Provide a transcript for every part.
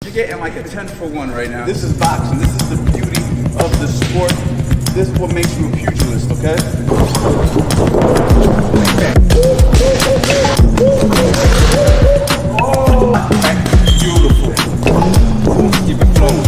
You're getting like a 10 for 1 right now. This is boxing. This is the beauty of the sport. This is what makes you a pugilist, okay? Oh, beautiful. Keep it flowing.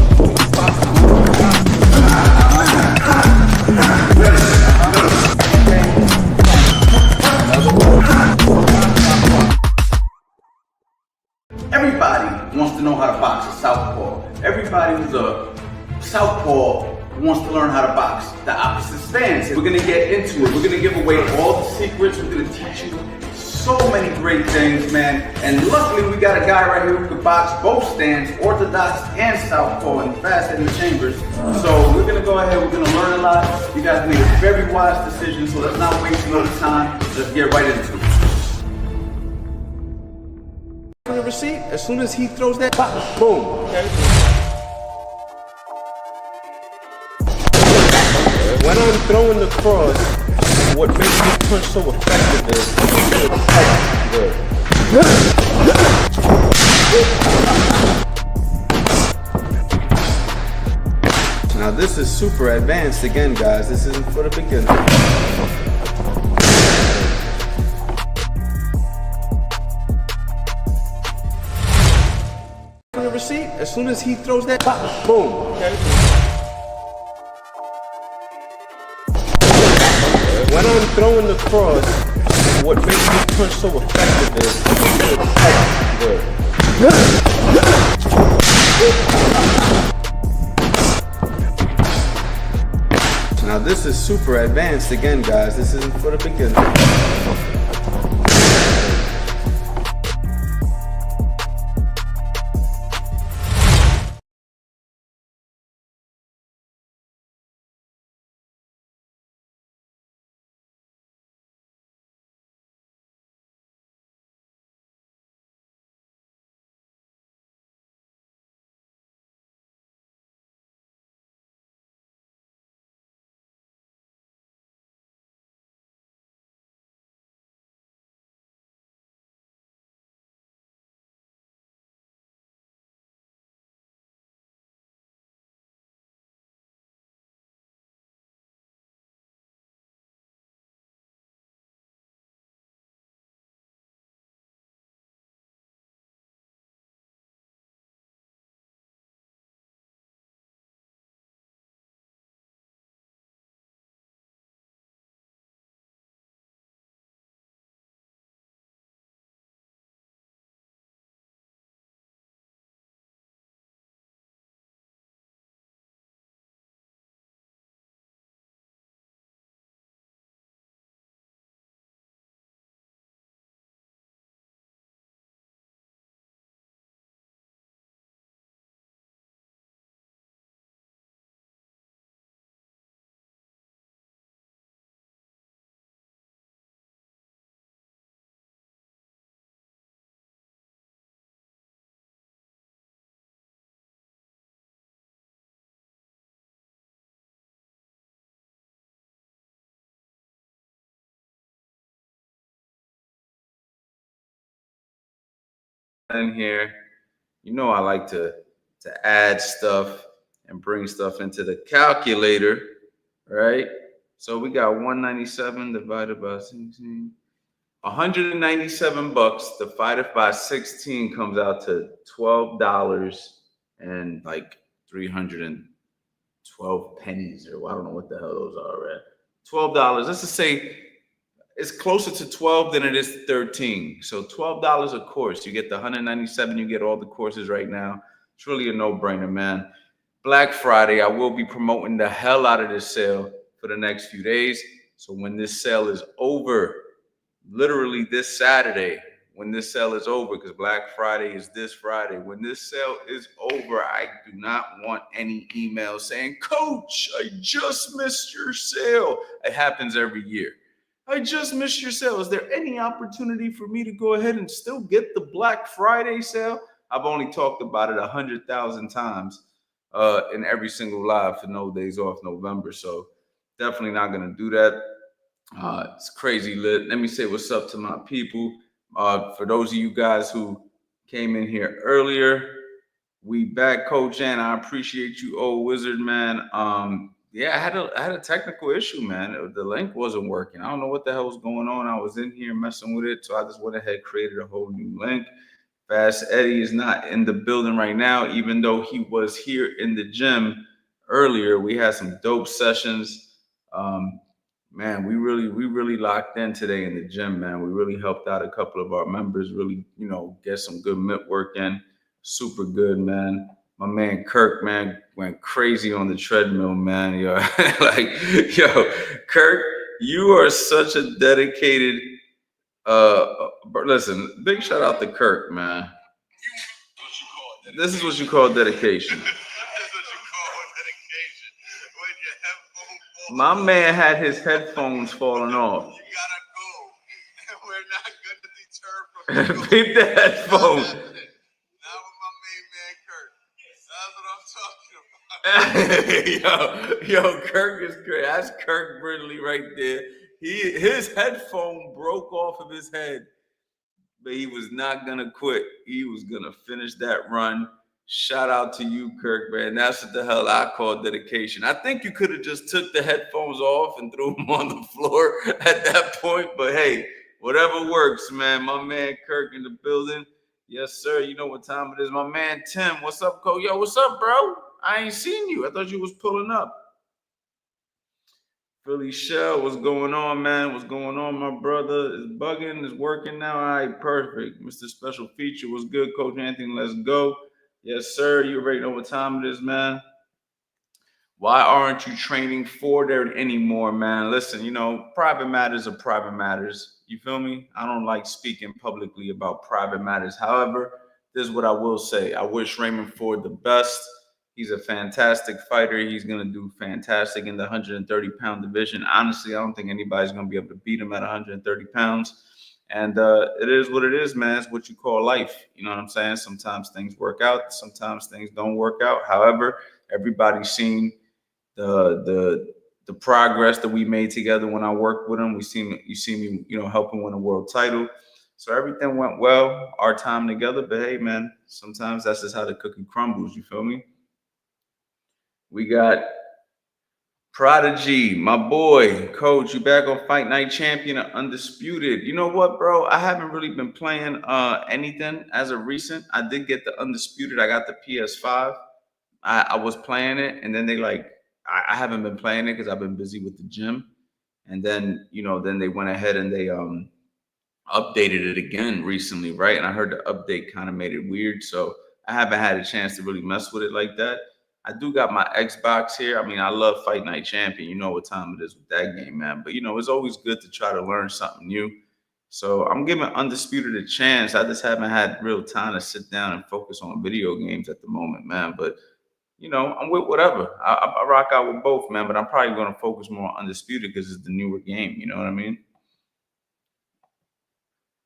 Everybody wants to know how to box a southpaw. Everybody who's a southpaw wants to learn how to box the opposite stance. We're gonna get into it. We're gonna give away all the secrets. We're gonna teach you so many great things, man. And luckily we got a guy right here who can box both stands, orthodox and southpaw, and fast in the chambers. So we're gonna go ahead, we're gonna learn a lot. You guys made a very wise decision, so let's not waste no time. Let's get right into it. The receipt, as soon as he throws that, pop, boom. Okay. When I'm throwing the cross, what makes me punch so effective is good. Now this is super advanced again, guys. This isn't for the beginners. The receipt, as soon as he throws that, pop, boom. Okay. When I'm throwing the cross, what makes me punch so effective is good. Now this is super advanced again, guys. This isn't for the beginners. In here, you know I like to add stuff and bring stuff into the calculator, right? So we got 197 divided by 16. 197 bucks divided by 16 comes out to $12 and like 312 pennies, or I don't know what the hell those are, right? $12. Let's just say it's closer to 12 than it is to 13. So $12 a course. You get the 197, you get all the courses right now. It's really a no-brainer, man. Black Friday, I will be promoting the hell out of this sale for the next few days. So when this sale is over, literally this Saturday, when this sale is over, because Black Friday is this Friday, when this sale is over, I do not want any emails saying, "Coach, I just missed your sale." It happens every year. I just missed your sale. Is there any opportunity for me to go ahead and still get the Black Friday sale? I've only talked about it 100,000 times in every single live for No Days Off November. So definitely not going to do that. It's crazy lit. Let me say what's up to my people. For those of you guys who came in here earlier, We back, Coach, and I appreciate you, old wizard, man. Yeah, I had a technical issue, man. The link wasn't working. I don't know what the hell was going on. I was in here messing with it, so I just went ahead, created a whole new link. Fast Eddie is not in the building right now, even though he was here in the gym earlier. We had some dope sessions. Man, we really locked in today in the gym, man. We really helped out a couple of our members, really, get some good mitt work in. Super good, man. My man Kirk, man, went crazy on the treadmill, man. Yo, Kirk, you are such a dedicated. Listen, big shout out to Kirk, man. This is what you call dedication. My man had his headphones falling off. You gotta go. We're not gonna deter from beat the headphones. Not with my main man Kirk. That's what I'm talking about. yo, Kirk is great. That's Kirk Brindley right there. His headphone broke off of his head, but he was not gonna quit. He was gonna finish that run. Shout out to you, Kirk, man. That's what the hell I call dedication. I think you could have just took the headphones off and threw them on the floor at that point. But hey, whatever works, man. My man Kirk in the building. Yes, sir. You know what time it is. My man Tim. What's up, Cole? Yo, what's up, bro? I ain't seen you. I thought you was pulling up. Philly Shell, what's going on, man? What's going on, my brother? Is bugging, is working now. All right, perfect. Mr. Special Feature, what's good, Coach Anthony? Let's go. Yes, sir. You already know what time it is, man. Why aren't you training for there anymore, man? Listen, private matters are private matters. You feel me? I don't like speaking publicly about private matters. However, this is what I will say. I wish Raymond Ford the best. He's a fantastic fighter. He's going to do fantastic in the 130-pound division. Honestly, I don't think anybody's going to be able to beat him at 130 pounds. And it is what it is, man. It's what you call life. You know what I'm saying? Sometimes things work out. Sometimes things don't work out. However, everybody's seen the progress that we made together when I worked with him. You see me, helping win a world title. So everything went well, our time together. But hey, man, sometimes that's just how the cookie crumbles. You feel me? We got Prodigy, my boy, Coach. You back on Fight Night Champion, Undisputed. You know what, bro? I haven't really been playing anything as of recent. I did get the Undisputed. I got the PS5. I was playing it, and then I haven't been playing it because I've been busy with the gym. And then, then they went ahead and they updated it again recently, right? And I heard the update kind of made it weird. So I haven't had a chance to really mess with it like that. I do got my Xbox here. I mean, I love Fight Night Champion. You know what time it is with that game, man. But, it's always good to try to learn something new. So I'm giving Undisputed a chance. I just haven't had real time to sit down and focus on video games at the moment, man. But, I'm with whatever. I rock out with both, man. But I'm probably going to focus more on Undisputed because it's the newer game. You know what I mean?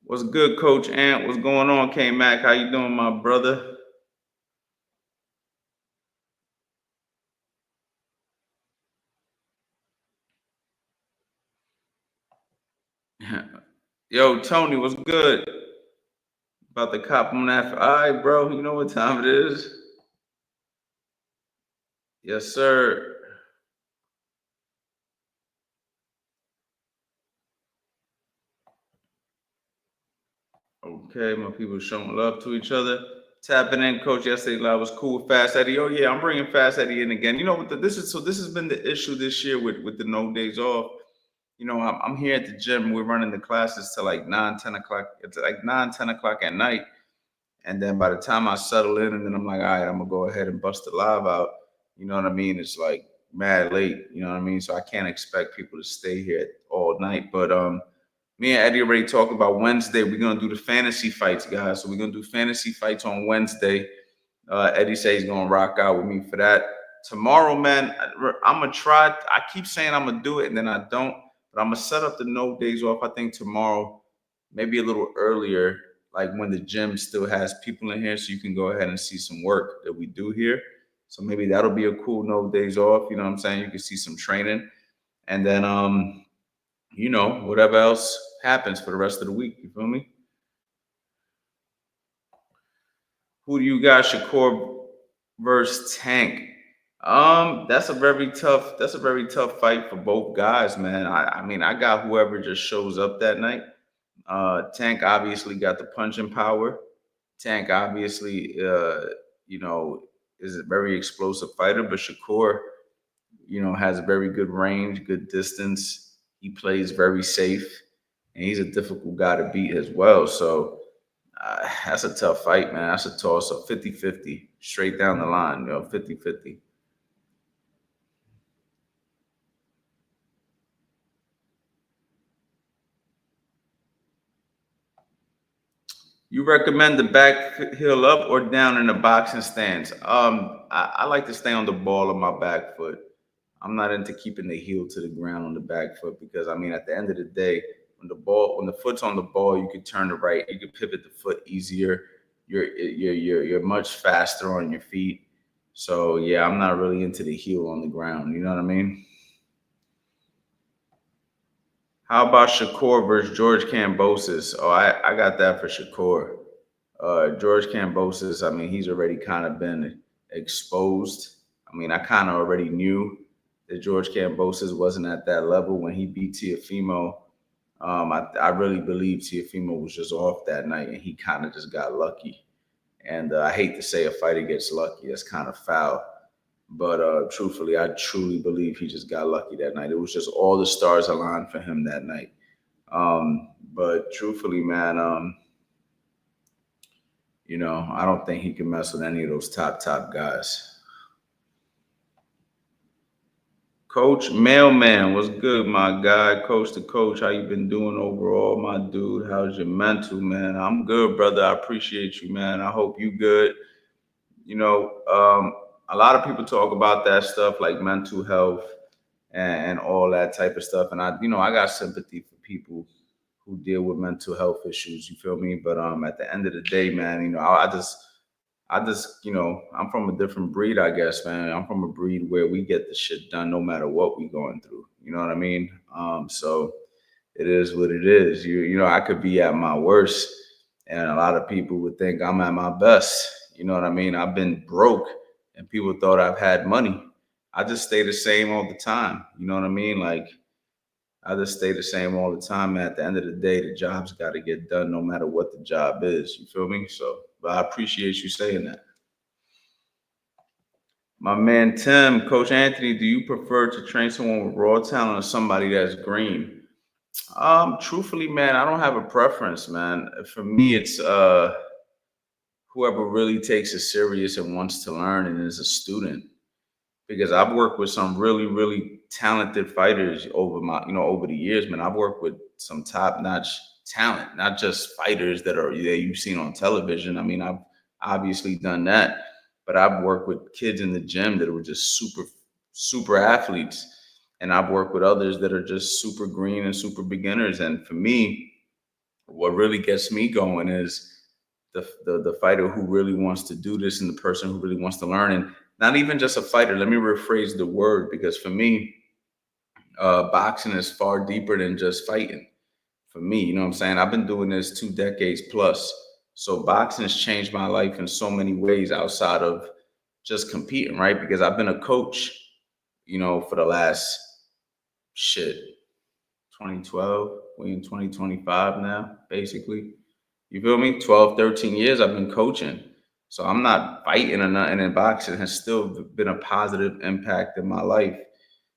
What's good, Coach Ant? What's going on, K-Mac? How you doing, my brother? Yo, Tony, what's good? About to cop on that. All right, bro. You know what time it is? Yes, sir. Okay, my people showing love to each other. Tapping in, Coach. Yesterday live was cool with Fast Eddie. Oh yeah, I'm bringing Fast Eddie in again. You know what? This has been the issue this year with the no days off. I'm here at the gym. We're running the classes till like 9, 10 o'clock. It's like 9, 10 o'clock at night. And then by the time I settle in, and then I'm like, all right, I'm going to go ahead and bust the live out. You know what I mean? It's like mad late. You know what I mean? So I can't expect people to stay here all night. But me and Eddie already talked about Wednesday. We're going to do the fantasy fights, guys. So we're going to do fantasy fights on Wednesday. Eddie says he's going to rock out with me for that. Tomorrow, man, I'm going to try. I keep saying I'm going to do it, and then I don't. But I'm going to set up the no days off, I think, tomorrow, maybe a little earlier, like when the gym still has people in here, so you can go ahead and see some work that we do here. So maybe that'll be a cool no days off. You know what I'm saying? You can see some training. And then, whatever else happens for the rest of the week. You feel me? Who do you got, Shakur versus Tank. That's a very tough fight for both guys, man. I mean, I got whoever just shows up that night. Tank obviously got the punching power. Tank obviously, you know, is a very explosive fighter, but Shakur, has very good range, good distance. He plays very safe, and he's a difficult guy to beat as well. So that's a tough fight, man. That's a toss up 50-50, straight down the line, 50-50. You recommend the back heel up or down in the boxing stance? I like to stay on the ball of my back foot. I'm not into keeping the heel to the ground on the back foot because I mean, at the end of the day, when the foot's on the ball, you can turn it right. You can pivot the foot easier. You're much faster on your feet. So yeah, I'm not really into the heel on the ground. You know what I mean? How about Shakur versus George Kambosos? Oh, I got that for Shakur. George Kambosos, I mean, he's already kind of been exposed. I mean, I kind of already knew that George Kambosos wasn't at that level when he beat Tiafimo. I really believe Tiafimo was just off that night and he kind of just got lucky. And I hate to say a fighter gets lucky. That's kind of foul. But truthfully, I truly believe he just got lucky that night. It was just all the stars aligned for him that night. But truthfully, man, I don't think he can mess with any of those top guys. Coach Mailman, what's good, my guy? Coach to coach, how you been doing overall, my dude? How's your mental, man? I'm good, brother. I appreciate you, man. I hope you good. A lot of people talk about that stuff like mental health and all that type of stuff. And I got sympathy for people who deal with mental health issues. You feel me? But at the end of the day, man, I just, I'm from a different breed, I guess, man. I'm from a breed where we get the shit done no matter what we going through. You know what I mean? So it is what it is. I could be at my worst, and a lot of people would think I'm at my best. You know what I mean? I've been broke, and people thought I've had money. I just stay the same all the time. You know what I mean? Like, I just stay the same all the time. And at the end of the day, the job's got to get done no matter what the job is. You feel me? So, but I appreciate you saying that. My man Tim, Coach Anthony, do you prefer to train someone with raw talent or somebody that's green? Truthfully, man, I don't have a preference, man. For me, it's whoever really takes it serious and wants to learn and is a student. Because I've worked with some really, really talented fighters over the years, man. I've worked with some top-notch talent, not just fighters that you've seen on television. I mean, I've obviously done that, but I've worked with kids in the gym that were just super, super athletes. And I've worked with others that are just super green and super beginners. And for me, what really gets me going is the fighter who really wants to do this and the person who really wants to learn. And not even just a fighter. Let me rephrase the word, because for me, boxing is far deeper than just fighting. For me, you know what I'm saying? I've been doing this 2 decades plus. So boxing has changed my life in so many ways outside of just competing, right? Because I've been a coach, for the last 2012, we in 2025 now, basically. You feel me? 12, 13 years I've been coaching. So I'm not fighting or nothing, and boxing has still been a positive impact in my life.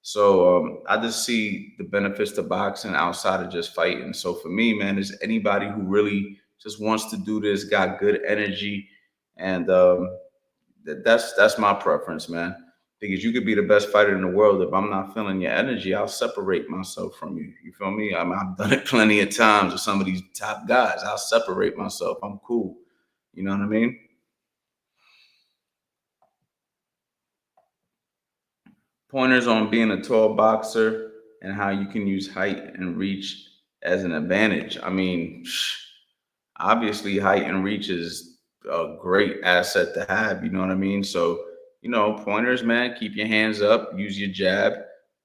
So I just see the benefits to boxing outside of just fighting. So for me, man, is anybody who really just wants to do this, got good energy, and that's my preference, man. Because you could be the best fighter in the world. If I'm not feeling your energy, I'll separate myself from you. You feel me? I've done it plenty of times with some of these top guys. I'll separate myself. I'm cool. You know what I mean? Pointers on being a tall boxer and how you can use height and reach as an advantage. I mean, obviously height and reach is a great asset to have, you know what I mean? So, pointers, man, keep your hands up, use your jab.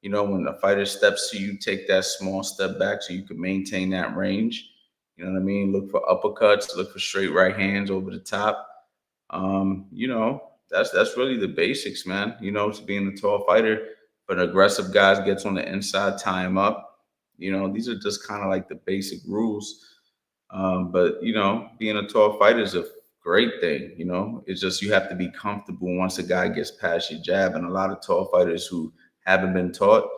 When the fighter steps to you, take that small step back so you can maintain that range. You know what I mean? Look for uppercuts, look for straight right hands over the top. that's really the basics, man. You know, to being a tall fighter. But an aggressive guy gets on the inside, tie him up. You know, these are just kind of like the basic rules. But you know, being a tall fighter is a great thing. You know, it's just you have to be comfortable once a guy gets past your jab. And a lot of tall fighters who haven't been taught,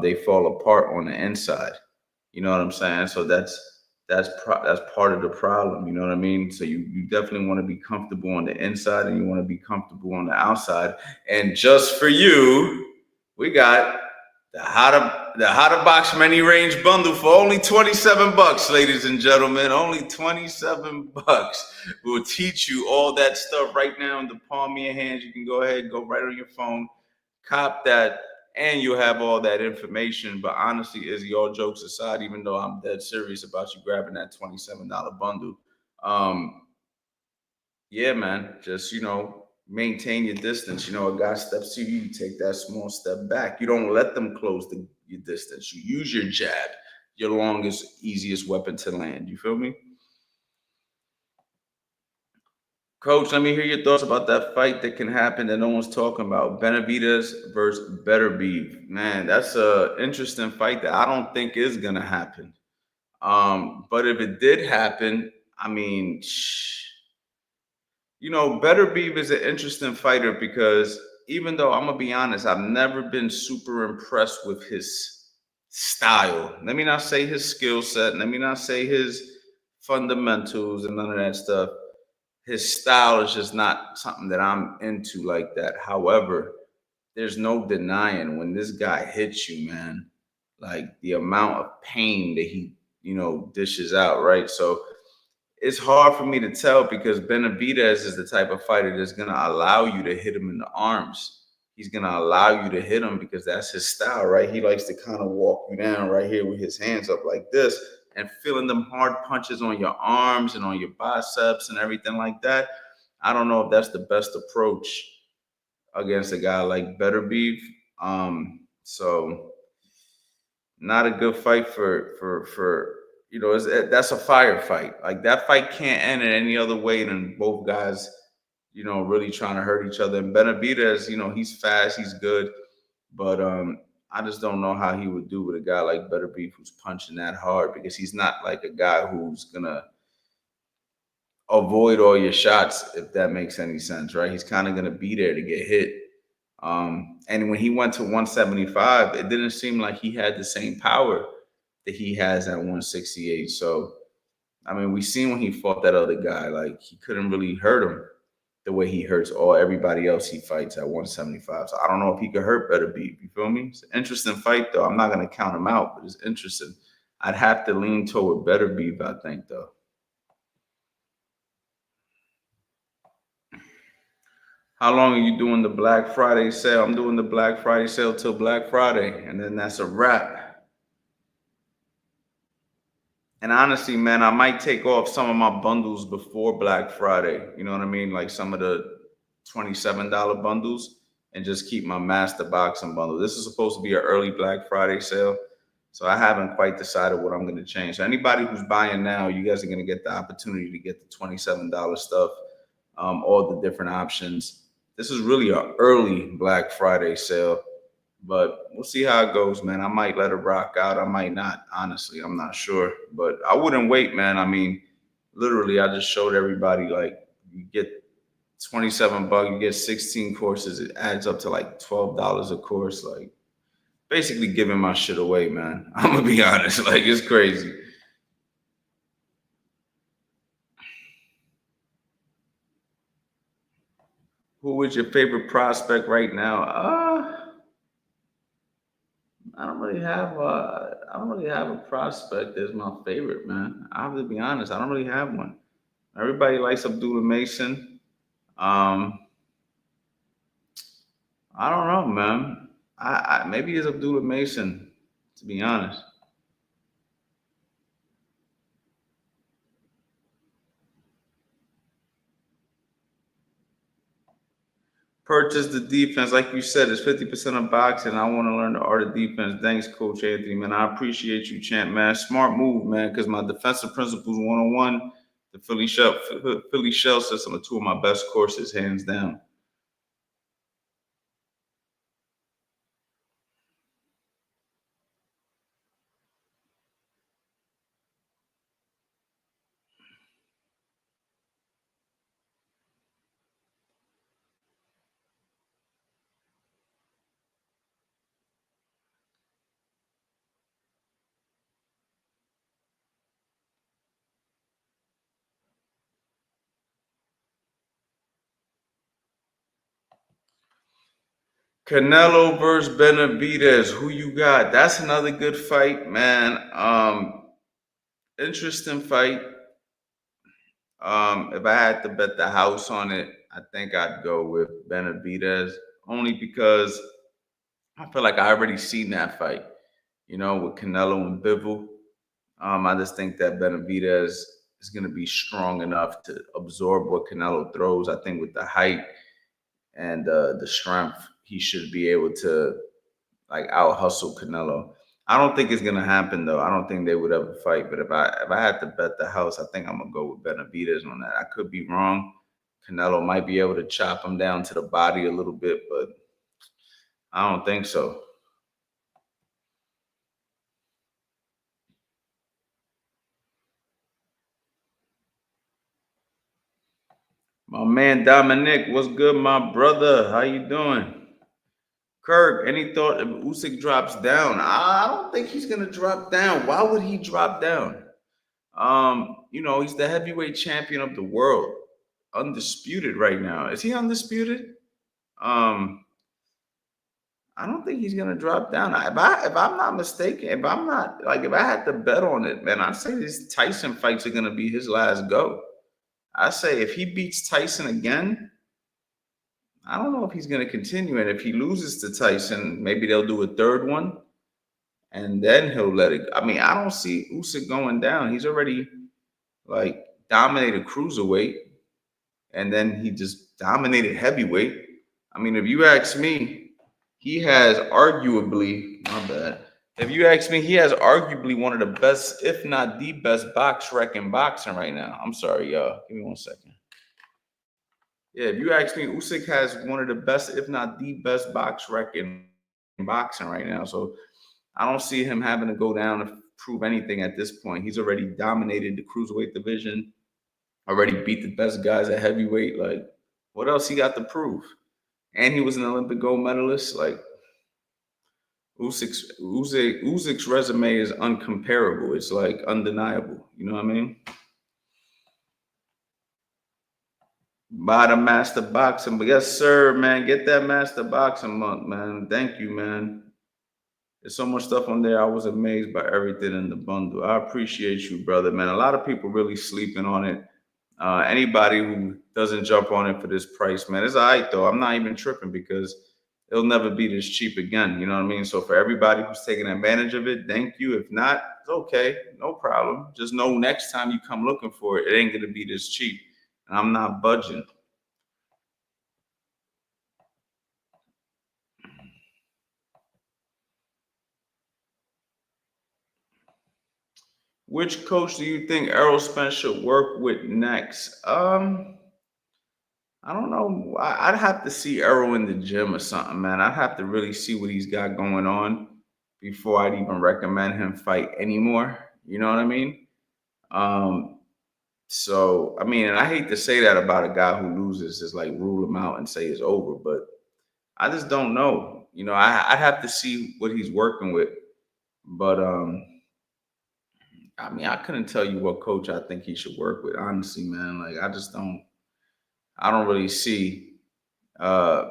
they fall apart on the inside. You know what I'm saying? So that's part of the problem. You know what I mean? So you definitely want to be comfortable on the inside, and you want to be comfortable on the outside. And just for you, we got the How to Box Many Range bundle for only $27, ladies and gentlemen. Only $27. We'll teach you all that stuff right now in the palm of your hands. You can go ahead, go right on your phone, cop that, and you'll have all that information. But honestly, Izzy, all jokes aside, even though I'm dead serious about you grabbing that $27 bundle, yeah, man, just, you know, maintain your distance. You know, a guy steps to you, you take that small step back. You don't let them close your distance. You use your jab, your longest, easiest weapon to land. You feel me? Coach, let me hear your thoughts about that fight that can happen that no one's talking about. Benavidez versus Beterbiev. Man, that's a interesting fight that I don't think is gonna happen. But if it did happen, I mean, you know, Beterbiev is an interesting fighter because even though I'm gonna be honest, I've never been super impressed with his style. Let me not say his skill set. Let me not say his fundamentals and none of that stuff. His style is just not something that I'm into like that. However, there's no denying when this guy hits you, man, like the amount of pain that he, you know, dishes out, right? So it's hard for me to tell because Benavidez is the type of fighter that's going to allow you to hit him in the arms. He's going to allow you to hit him because that's his style, right? He likes to kind of walk you down right here with his hands up like this and feeling them hard punches on your arms and on your biceps and everything like that. I don't know if that's the best approach against a guy like Beterbiev. So not a good fight for you know, that's a firefight. Like that fight can't end in any other way than both guys, you know, really trying to hurt each other. And Benavidez, you know, he's fast, he's good, but I just don't know how he would do with a guy like Beterbiev who's punching that hard because he's not like a guy who's gonna avoid all your shots, if that makes any sense, right? He's kind of gonna be there to get hit. And when he went to 175, it didn't seem like he had the same power that he has at 168. So, I mean, we seen when he fought that other guy, like he couldn't really hurt him the way he hurts everybody else he fights at 175. So I don't know if he could hurt Beterbiev. You feel me? It's an interesting fight, though. I'm not gonna count him out, but it's interesting. I'd have to lean toward Beterbiev, I think, though. How long are you doing the Black Friday sale? I'm doing the Black Friday sale till Black Friday, and then that's a wrap. And honestly, man, I might take off some of my bundles before Black Friday. You know what I mean? Like some of the $27 bundles and just keep my master boxing bundle. This is supposed to be an early Black Friday sale. So I haven't quite decided what I'm going to change. So anybody who's buying now, you guys are going to get the opportunity to get the $27 stuff, all the different options. This is really an early Black Friday sale. But we'll see how it goes, man. I might let it rock out. I might not. Honestly, I'm not sure. But I wouldn't wait, man. I mean, literally, I just showed everybody, like, you get $27, you get 16 courses. It adds up to like $12 a course. Like, basically giving my shit away, man. I'm going to be honest. Like, it's crazy. Who is your favorite prospect right now? I don't really have a prospect that's my favorite, man. I have to be honest. I don't really have one. Everybody likes Abdullah Mason. I don't know, man. I maybe it's Abdullah Mason, to be honest. Purchase the defense. Like you said, it's 50% of boxing. I want to learn the art of defense. Thanks, Coach Anthony, man. I appreciate you, champ, man. Smart move, man, because my defensive principles 101, the Philly Shell system are two of my best courses, hands down. Canelo versus Benavidez. Who you got? That's another good fight, man. Interesting fight. If I had to bet the house on it, I think I'd go with Benavidez, only because I feel like I already seen that fight, with Canelo and Bivol. I just think that Benavidez is going to be strong enough to absorb what Canelo throws. I think with the height and the strength, he should be able to like out hustle Canelo. I don't think it's gonna happen though. I don't think they would ever fight. But if I had to bet the house, I think I'm gonna go with Benavidez on that. I could be wrong. Canelo might be able to chop him down to the body a little bit, but I don't think so. My man Dominic, what's good, my brother? How you doing? Kirk, any thought if Usyk drops down? I don't think he's gonna drop down. Why would he drop down? He's the heavyweight champion of the world, undisputed right now. Is he undisputed? Um, I don't think he's gonna drop down. If I'm not mistaken, if I had to bet on it, man, I'd say these Tyson fights are gonna be his last go. I say if he beats Tyson again, I don't know if he's gonna continue. And if he loses to Tyson, maybe they'll do a third one, and then he'll let it. I mean, I don't see Usyk going down. He's already like dominated cruiserweight, and then he just dominated heavyweight. I mean, if you ask me, he has arguably, my bad. If you ask me, he has arguably one of the best, if not the best, box rec in boxing right now. I'm sorry, y'all. Give me 1 second. Yeah, if you ask me, Usyk has one of the best, if not the best, box rec in boxing right now. So I don't see him having to go down to prove anything at this point. He's already dominated the cruiserweight division, already beat the best guys at heavyweight. Like, what else he got to prove? And he was an Olympic gold medalist. Like, Usyk's resume is uncomparable. It's like undeniable. You know what I mean? Buy the Master Boxing. But yes, sir, man. Get that Master Boxing month, man. Thank you, man. There's so much stuff on there. I was amazed by everything in the bundle. I appreciate you, brother, man. A lot of people really sleeping on it. Anybody who doesn't jump on it for this price, man, it's all right, though. I'm not even tripping because it'll never be this cheap again. You know what I mean? So for everybody who's taking advantage of it, thank you. If not, it's okay. No problem. Just know next time you come looking for it, it ain't going to be this cheap. And I'm not budging. Which coach do you think Errol Spence should work with next? I don't know. I'd have to see Errol in the gym or something, man. I'd have to really see what he's got going on before I'd even recommend him fight anymore. You know what I mean? So, I mean, and I hate to say that about a guy who loses, is like rule him out and say it's over, but I just don't know. I'd have to see what he's working with. But I mean, I couldn't tell you what coach I think he should work with, honestly, man. Like, I don't really see, I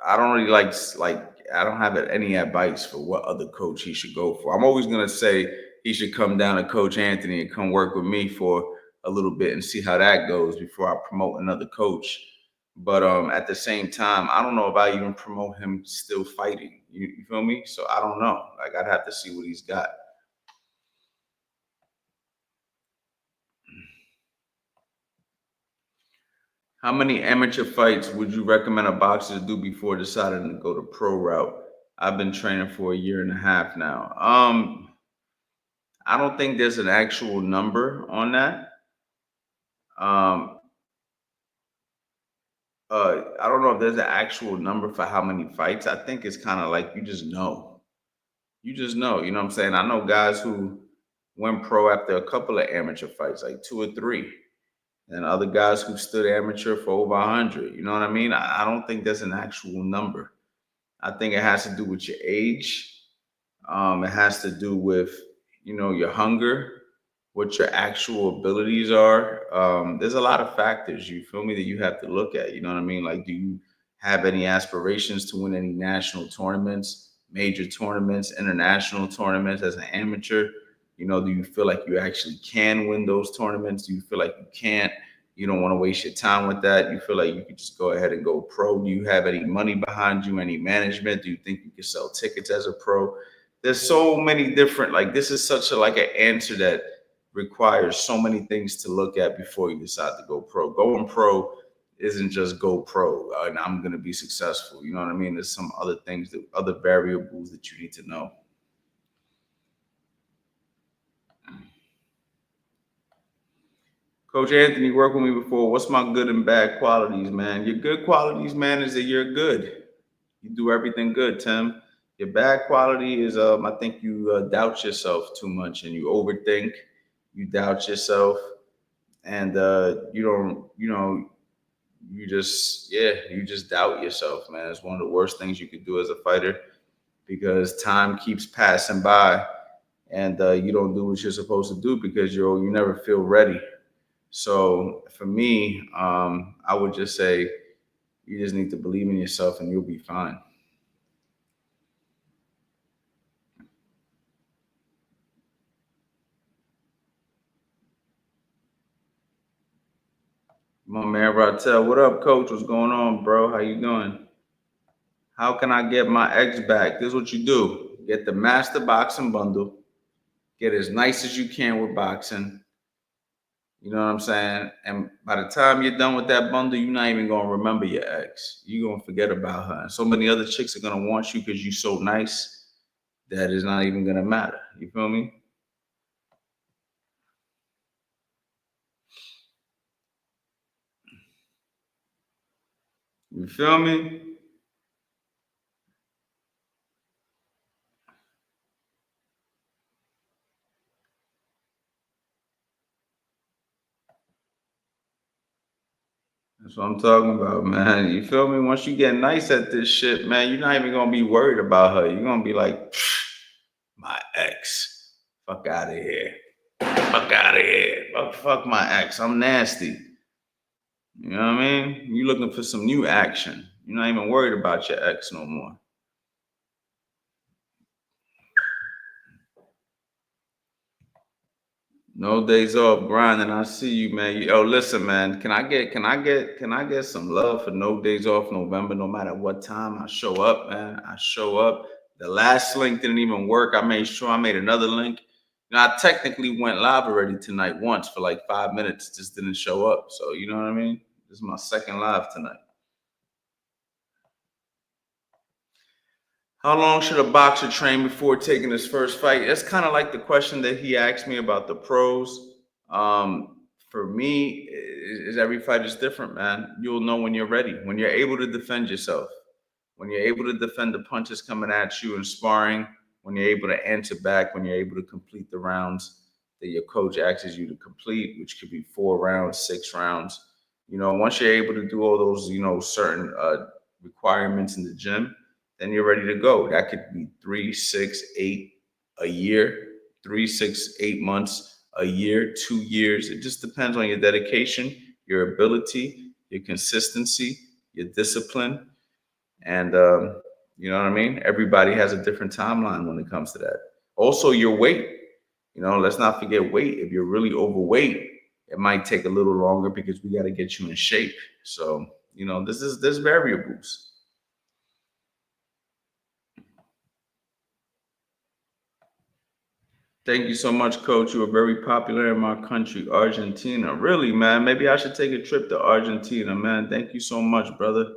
don't really I don't have any advice for what other coach he should go for. I'm always going to say he should come down to Coach Anthony and come work with me for a little bit and see how that goes before I promote another coach. But at the same time, I don't know if I even promote him still fighting. You feel me? So I don't know. Like, I'd have to see what he's got. How many amateur fights would you recommend a boxer to do before deciding to go the pro route? I've been training for 1.5 years now. I don't think there's an actual number on that. I don't know if there's an actual number for how many fights. I think it's kind of like you just know. You just know, you know what I'm saying? I know guys who went pro after a couple of amateur fights, like 2 or 3. And other guys who stood amateur for over 100. You know what I mean? I don't think there's an actual number. I think it has to do with your age. It has to do with, your hunger, what your actual abilities are. There's a lot of factors, you feel me, that you have to look at. You know what I mean? Like, do you have any aspirations to win any national tournaments, major tournaments, international tournaments as an amateur? You know, do you feel like you actually can win those tournaments? Do you feel like you can't? You don't want to waste your time with that. You feel like you could just go ahead and go pro. Do you have any money behind you, any management? Do you think you can sell tickets as a pro? There's so many different, like, this is such a, like, an answer that requires so many things to look at before you decide to go pro. Going pro isn't just go pro and I'm going to be successful. You know what I mean? There's some other things, other variables that you need to know. Coach Anthony worked with me before. What's my good and bad qualities, man? Your good qualities, man, is that you're good. You do everything good, Tim. Your bad quality is, I think you doubt yourself too much and you overthink. You doubt yourself, and you don't, you just doubt yourself, man. It's one of the worst things you could do as a fighter because time keeps passing by, and you don't do what you're supposed to do because you never feel ready. So for me, I would just say you just need to believe in yourself and you'll be fine. My man Rattel, what up, coach? What's going on, bro? How you doing? How can I get my ex back? This is what you do. Get the master boxing bundle. Get as nice as you can with boxing. You know what I'm saying? And by the time you're done with that bundle, you're not even going to remember your ex. You're going to forget about her. And so many other chicks are going to want you because you're so nice that it's not even going to matter. You feel me? You feel me? That's what I'm talking about, man. You feel me? Once you get nice at this shit, man, you're not even gonna be worried about her. You're gonna be like, my ex. Fuck out of here. Fuck out of here. Fuck my ex. I'm nasty. You know what I mean? You're looking for some new action. You're not even worried about your ex no more. No days off grinding. I see you, man. Yo, listen, man. Can I get some love for no days off November? No matter what time I show up, man. I show up. The last link didn't even work. I made sure I made another link. I technically went live already tonight once for like 5 minutes. Just didn't show up. So you know what I mean? This is my second live tonight. How long should a boxer train before taking his first fight? That's kind of like the question that he asked me about the pros. For me, every fight is different, man. You'll know when you're ready, when you're able to defend yourself, when you're able to defend the punches coming at you in sparring, when you're able to answer back, when you're able to complete the rounds that your coach asks you to complete, which could be 4 rounds, 6 rounds. Once you're able to do all those, certain requirements in the gym, then you're ready to go. That could be 3, 6, 8, a year, 3, 6, 8 months, a year, 2 years. It just depends on your dedication, your ability, your consistency, your discipline. And you know what I mean? Everybody has a different timeline when it comes to that. Also, your weight. Let's not forget weight. If you're really overweight, it might take a little longer because we got to get you in shape. So, there's variables. Thank you so much, Coach. You are very popular in my country, Argentina. Really, man. Maybe I should take a trip to Argentina, man. Thank you so much, brother.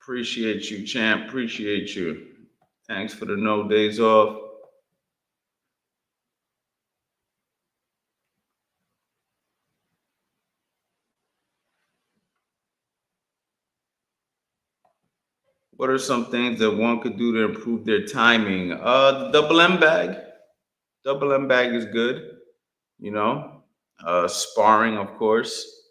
Appreciate you, champ. Appreciate you. Thanks for the no days off. What are some things that one could do to improve their timing? The double M bag. Double M bag is good. Sparring, of course.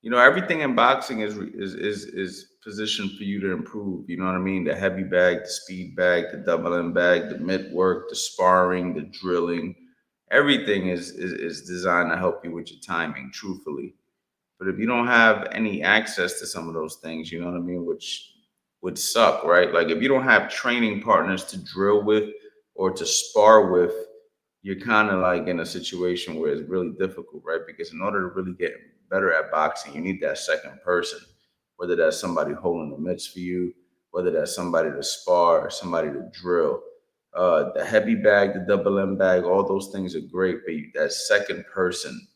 Everything in boxing is positioned for you to improve. You know what I mean? The heavy bag, the speed bag, the double end bag, the mid work, the sparring, the drilling. Everything is designed to help you with your timing, truthfully. But if you don't have any access to some of those things, you know what I mean, which would suck, right? Like if you don't have training partners to drill with or to spar with, you're kind of like in a situation where it's really difficult, right? Because in order to really get better at boxing, you need that second person, whether that's somebody holding the mitts for you, whether that's somebody to spar or somebody to drill. The heavy bag, the double M bag, all those things are great, but that second person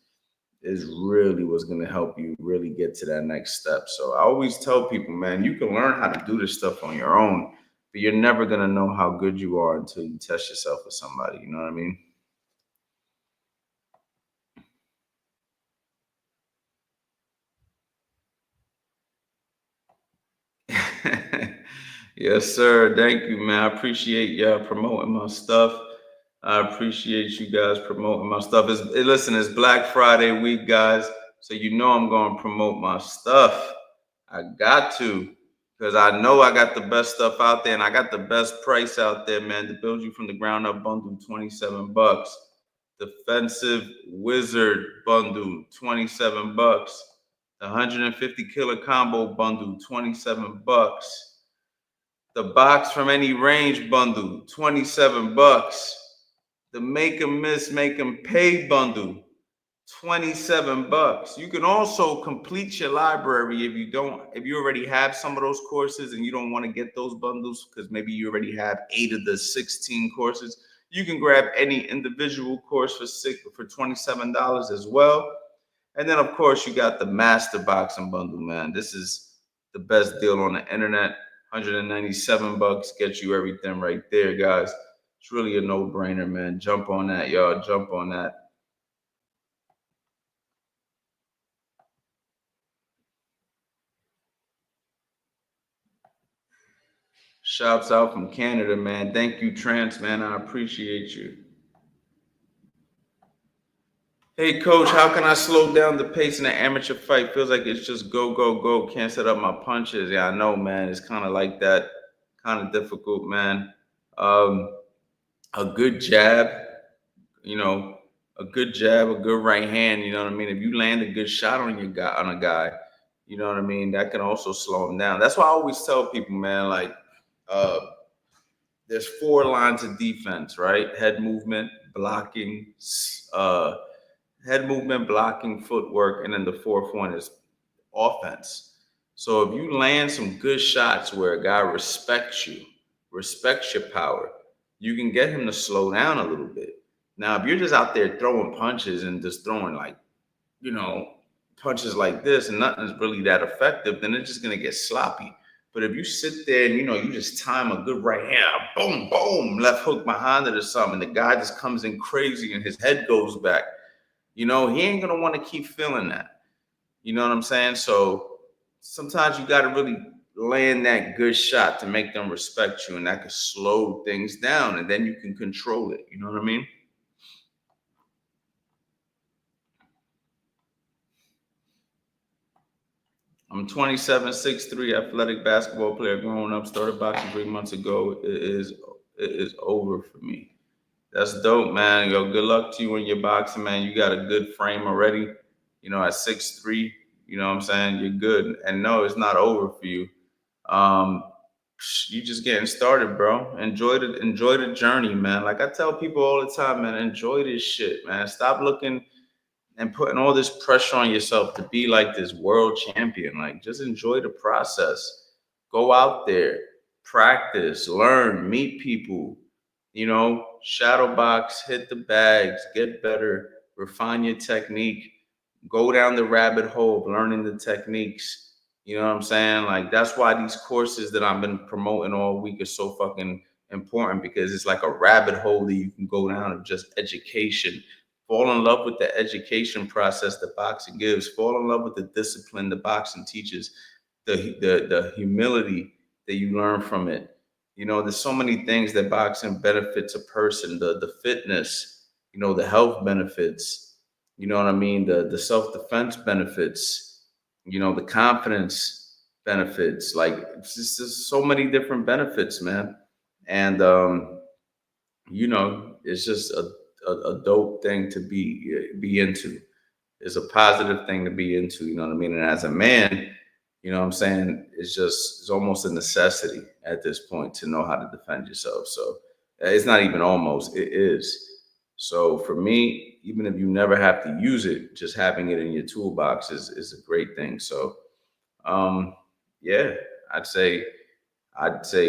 is really what's going to help you really get to that next step. So I always tell people, man, you can learn how to do this stuff on your own, but you're never going to know how good you are until you test yourself with somebody. You know what I mean? Yes, sir. Thank you, man. I appreciate y'all promoting my stuff. I appreciate you guys promoting my stuff. Listen, it's Black Friday week, guys. So you know I'm going to promote my stuff. I got to, because I know I got the best stuff out there and I got the best price out there, man. The Build You from the Ground Up bundle, 27 bucks. Defensive Wizard bundle, 27 bucks. The 150 killer combo bundle, 27 bucks. The box from any range bundle, 27 bucks. The make 'em miss, make 'em pay bundle, 27 bucks. You can also complete your library if you already have some of those courses and you don't want to get those bundles because maybe you already have 8 of the 16 courses. You can grab any individual course for $27 as well. And then of course you got the master boxing bundle, man. This is the best deal on the internet. 197 bucks gets you everything right there, guys. It's really a no-brainer, man. Jump on that, y'all. Jump on that. Shouts out from Canada, man. Thank you, Trance, man. I appreciate you. Hey, coach, how can I slow down the pace in an amateur fight? Feels like it's just go, go, go. Can't set up my punches. Yeah, I know, man. It's kind of like that. Kind of difficult, man. A good jab, a good jab, a good right hand. You know what I mean? If you land a good shot on a guy, you know what I mean? That can also slow him down. That's why I always tell people, man, like, there's 4 lines of defense, right? Head movement, blocking, footwork, and then the 4th one is offense. So if you land some good shots where a guy respects you, respects your power, you can get him to slow down a little bit. Now, if you're just out there throwing punches and just throwing punches like this and nothing's really that effective, then it's just gonna get sloppy. But if you sit there and you just time a good right hand, boom, boom, left hook behind it or something, and the guy just comes in crazy and his head goes back, he ain't gonna want to keep feeling that. You know what I'm saying? So sometimes you got to really land that good shot to make them respect you, and that could slow things down, and then you can control it. You know what I mean? I'm 27, 6'3", athletic basketball player, growing up, started boxing 3 months ago. It is over for me. That's dope, man. Yo, good luck to you in your boxing, man. You got a good frame already. At 6'3", you know what I'm saying? You're good. And no, it's not over for you. You just getting started, bro. Enjoy the journey, man. Like I tell people all the time, man, enjoy this shit, man. Stop looking and putting all this pressure on yourself to be like this world champion. Like, just enjoy the process. Go out there, practice, learn, meet people, shadow box, hit the bags, get better, refine your technique, go down the rabbit hole of learning the techniques. You know what I'm saying? Like, that's why these courses that I've been promoting all week are so fucking important, because it's like a rabbit hole that you can go down of just education. Fall in love with the education process that boxing gives. Fall in love with the discipline the boxing teaches, the humility that you learn from it. There's so many things that boxing benefits a person, the fitness, the health benefits, You know what I mean? The self-defense benefits, the confidence benefits. Like, it's just so many different benefits, man. And it's just a dope thing to be into. It's a positive thing to be into, you know what I mean? And as a man, you know what I'm saying, it's almost a necessity at this point to know how to defend yourself. So it's not even almost, it is. So for me, even if you never have to use it, just having it in your toolbox is a great thing. So yeah, I'd say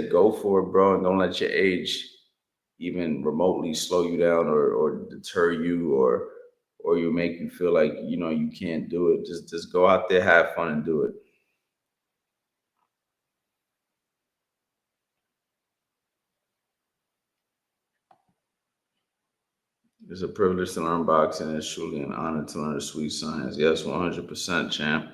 go for it, bro, and don't let your age even remotely slow you down or deter you or you make you feel like you can't do it. Just go out there, have fun, and do it. It's a privilege to learn boxing. It's truly an honor to learn the sweet science. Yes, 100%, champ.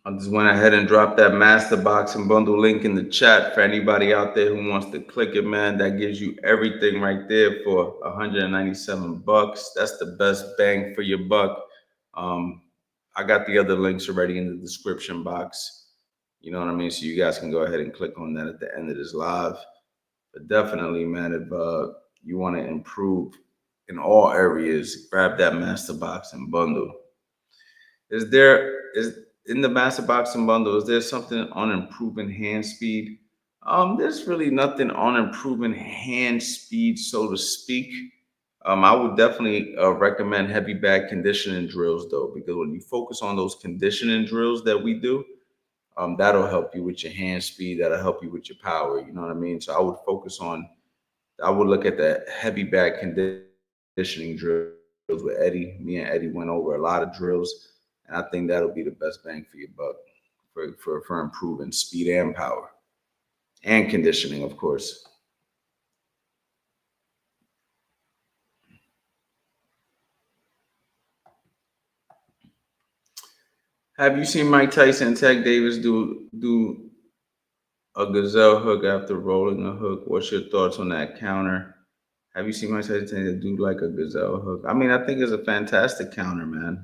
I just went ahead and dropped that Master Boxing Bundle link in the chat for anybody out there who wants to click it, man. That gives you everything right there for 197 bucks. That's the best bang for your buck. I got the other links already in the description box. You know what I mean? So you guys can go ahead and click on that at the end of this live. But definitely, man, if you want to improve in all areas, grab that Master Boxing Bundle. Is in the Master Boxing Bundle, is there something on improving hand speed? There's really nothing on improving hand speed, so to speak. I would definitely recommend heavy bag conditioning drills, though, because when you focus on those conditioning drills that we do, that'll help you with your hand speed. That'll help you with your power. You know what I mean? So I would look at the heavy bag conditioning drills with Eddie. Me and Eddie went over a lot of drills. And I think that'll be the best bang for your buck for improving speed and power and conditioning, of course. Have you seen Mike Tyson and Tank Davis do a gazelle hook after rolling a hook? What's your thoughts on that counter? Have you seen Mike Tyson do like a gazelle hook? I mean, I think it's a fantastic counter, man.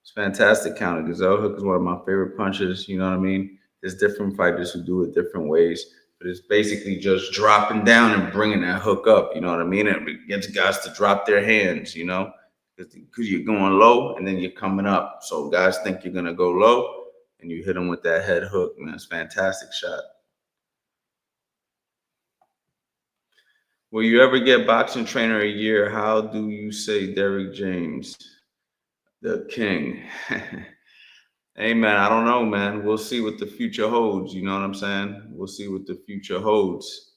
It's a fantastic counter. Gazelle hook is one of my favorite punches. You know what I mean? There's different fighters who do it different ways, but it's basically just dropping down and bringing that hook up. You know what I mean? It gets guys to drop their hands, because you're going low and then you're coming up. So guys think you're going to go low and you hit them with that head hook, man. It's a fantastic shot. Will you ever get boxing trainer a year? How do you say Derrick James? The king. Hey, man, I don't know, man. We'll see what the future holds. You know what I'm saying? We'll see what the future holds.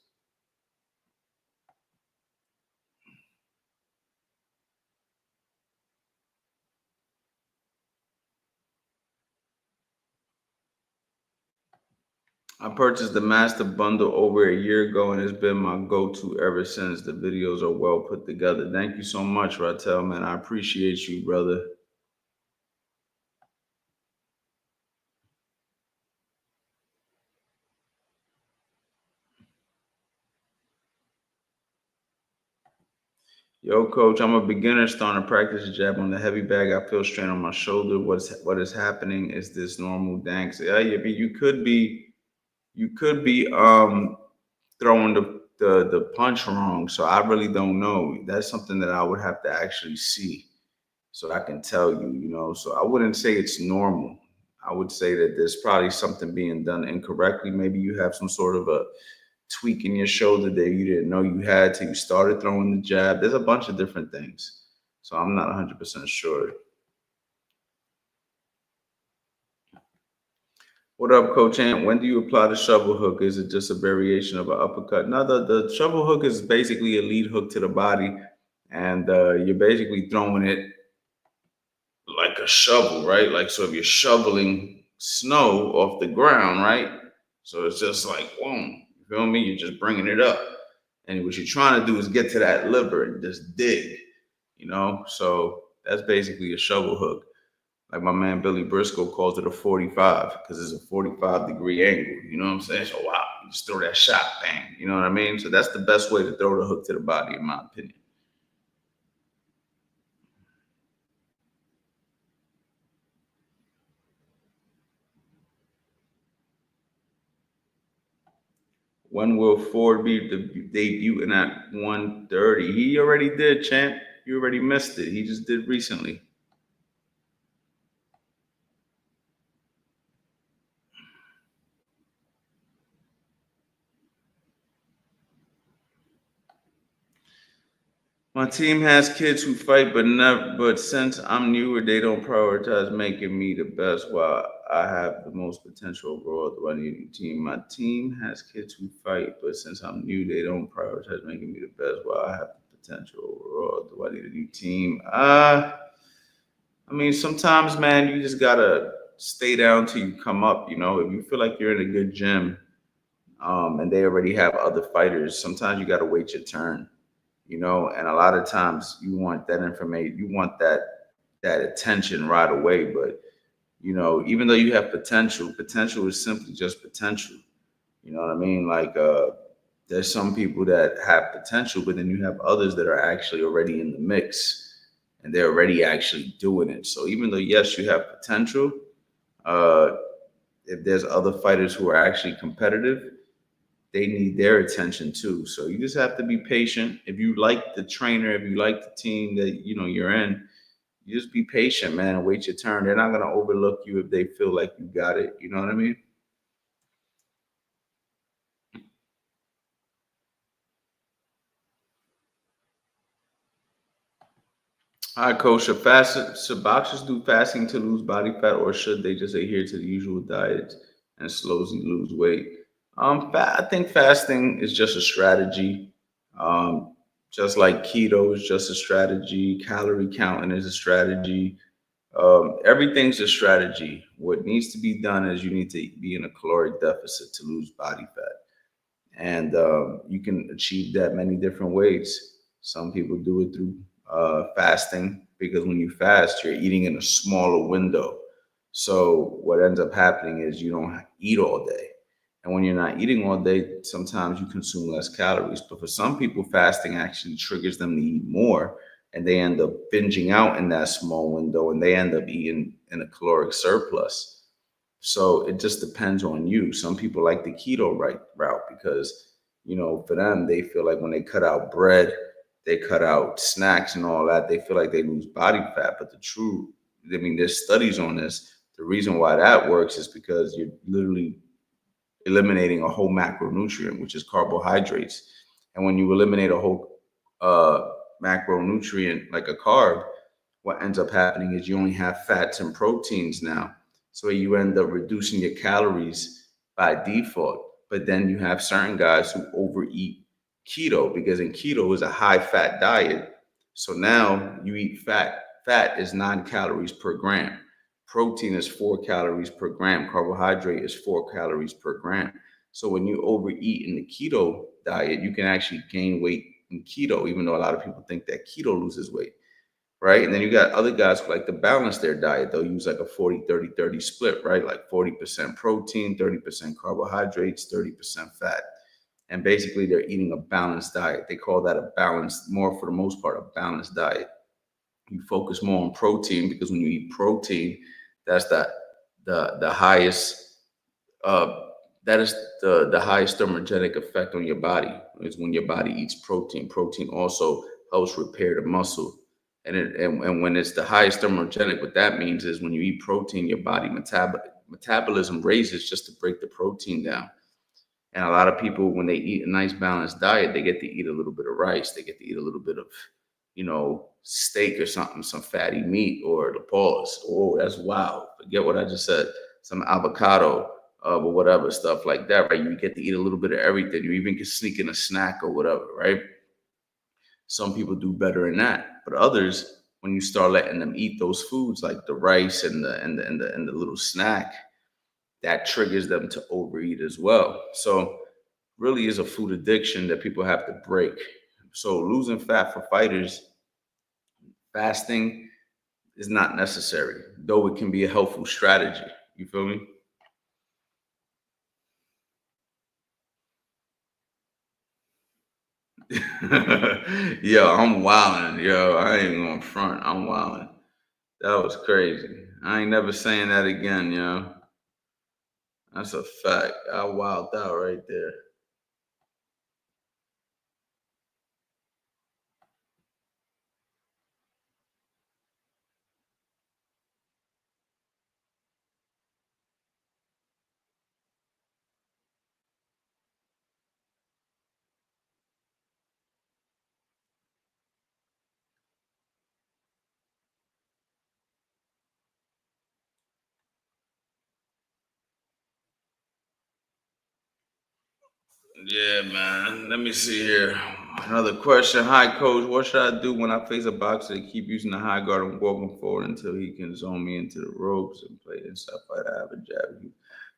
I purchased the Master Bundle over a year ago, and it's been my go-to ever since. The videos are well put together. Thank you so much, Rattel, man. I appreciate you, brother. Yo, coach, I'm a beginner starting to practice jab on the heavy bag. I feel strain on my shoulder. What is happening? Is this normal? Thanks. Yeah, you could be throwing the punch wrong. So I really don't know. That's something that I would have to actually see so I can tell you, So I wouldn't say it's normal. I would say that there's probably something being done incorrectly. Maybe you have some sort of a tweak in your shoulder that you didn't know you had till you started throwing the jab. There's a bunch of different things. So I'm not 100% sure. What up, Coach Ant? When do you apply the shovel hook? Is it just a variation of an uppercut? No, the shovel hook is basically a lead hook to the body, and you're basically throwing it like a shovel, right? Like, so if you're shoveling snow off the ground, right? So it's just like, boom, you feel me? You're just bringing it up. And what you're trying to do is get to that liver and just dig, So that's basically a shovel hook. Like my man Billy Briscoe calls it a 45 because it's a 45-degree angle. You know what I'm saying? So wow, you just throw that shot, bang. You know what I mean? So that's the best way to throw the hook to the body, in my opinion. When will Ford be debuting at 130? He already did, champ. You already missed it. He just did recently. My team has kids who fight, but since I'm newer, they don't prioritize making me the best while I have the most potential overall. Do I need a new team? My team has kids who fight, but since I'm new, they don't prioritize making me the best while I have the potential overall. Do I need a new team? I mean, sometimes, man, you just gotta stay down till you come up. If you feel like you're in a good gym, and they already have other fighters, sometimes you gotta wait your turn. And a lot of times you want that information, you want that attention right away. But even though you have potential is simply just potential. You know what I mean? Like there's some people that have potential, but then you have others that are actually already in the mix and they're already actually doing it. So even though yes, you have potential, if there's other fighters who are actually competitive, they need their attention too. So you just have to be patient. If you like the trainer, if you like the team that you're in, you just be patient, man, and wait your turn. They're not gonna overlook you if they feel like you got it. You know what I mean? All right, coach. Should boxers do fasting to lose body fat, or should they just adhere to the usual diet and slowly lose weight? I think fasting is just a strategy. Just like keto is just a strategy, calorie counting is a strategy. Everything's a strategy. What needs to be done is you need to be in a caloric deficit to lose body fat. And you can achieve that many different ways. Some people do it through fasting, because when you fast, you're eating in a smaller window. So what ends up happening is you don't eat all day. And when you're not eating all day, sometimes you consume less calories. But for some people, fasting actually triggers them to eat more, and they end up binging out in that small window, and they end up eating in a caloric surplus. So it just depends on you. Some people like the keto route because, for them, they feel like when they cut out bread, they cut out snacks and all that, they feel like they lose body fat. But there's studies on this. The reason why that works is because you're literally eliminating a whole macronutrient, which is carbohydrates. And when you eliminate a whole macronutrient like a carb, what ends up happening is you only have fats and proteins now. So you end up reducing your calories by default. But then you have certain guys who overeat keto, because in keto is a high fat diet. So now you eat fat. Fat is 9 calories per gram. Protein is 4 calories per gram. Carbohydrate is 4 calories per gram. So when you overeat in the keto diet, you can actually gain weight in keto, even though a lot of people think that keto loses weight, right? And then you got other guys who like to balance their diet. They'll use like a 40-30-30 split, right? Like 40% protein, 30% carbohydrates, 30% fat. And basically they're eating a balanced diet. They call that a balanced, more for the most part, a balanced diet. You focus more on protein because when you eat protein, that's the highest that is the highest thermogenic effect on your body, is when your body eats protein. Protein also helps repair the muscle. And when it's the highest thermogenic, what that means is when you eat protein, your body metabolism raises just to break the protein down. And a lot of people, when they eat a nice balanced diet, they get to eat a little bit of rice. They get to eat a little bit of, steak or something, some fatty meat, or the pause. Oh, that's wild. Forget what I just said. Some avocado, or whatever, stuff like that, right? You get to eat a little bit of everything. You even can sneak in a snack or whatever, right? Some people do better in that, but others, when you start letting them eat those foods like the rice and the little snack, that triggers them to overeat as well. So really is a food addiction that people have to break. So losing fat for fighters, fasting is not necessary, though it can be a helpful strategy. You feel me? Yo, I'm wilding. Yo, I ain't going front. I'm wilding. That was crazy. I ain't never saying that again, yo. That's a fact. I wilded out right there. Yeah, man. Let me see here. Another question. Hi, coach. What should I do when I face a boxer that keep using the high guard and walking forward until he can zone me into the ropes and play inside fight? I have a jab.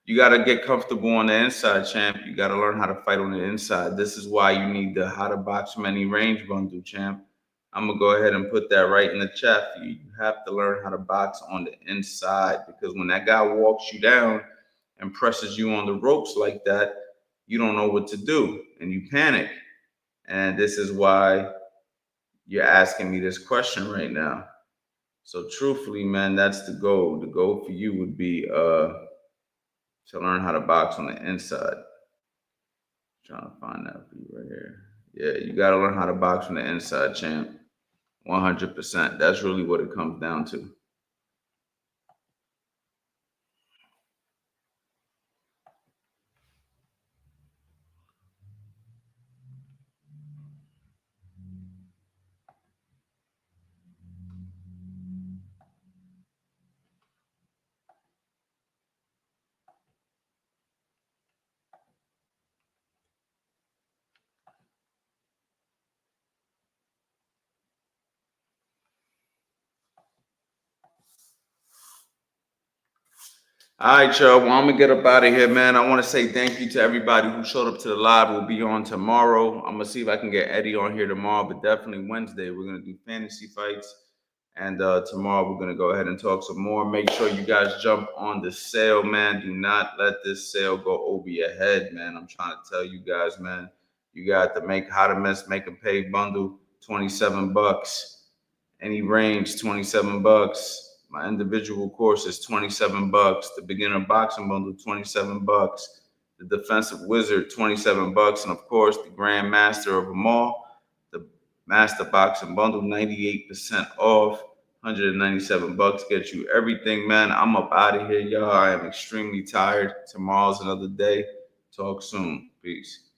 You got to get comfortable on the inside, champ. You got to learn how to fight on the inside. This is why you need the How to Box Many Range bundle, champ. I'm going to go ahead and put that right in the chat for you. You have to learn how to box on the inside, because when that guy walks you down and presses you on the ropes like that, you don't know what to do and you panic. And this is why you're asking me this question right now. So truthfully, man, that's the goal. The goal for you would be to learn how to box on the inside. Trying to find that for you right here. Yeah, you got to learn how to box on the inside, champ. 100%. That's really what it comes down to. All right, y'all. Well, I'm gonna get up out of here, man. I want to say thank you to everybody who showed up to the live. We'll be on tomorrow. I'm gonna see if I can get Eddie on here tomorrow, but definitely Wednesday we're gonna do fantasy fights, and tomorrow we're gonna go ahead and talk some more. Make sure you guys jump on the sale, man. Do not let this sale go over your head, man. I'm trying to tell you guys, man. You got the How to Make and Pay bundle, $27. Any range, $27. My individual course is $27. The beginner boxing bundle, $27. The defensive wizard, $27. And of course, the grand master of them all, the master boxing bundle, 98% off. $197 gets you everything, man. I'm up out of here, y'all. I am extremely tired. Tomorrow's another day. Talk soon. Peace.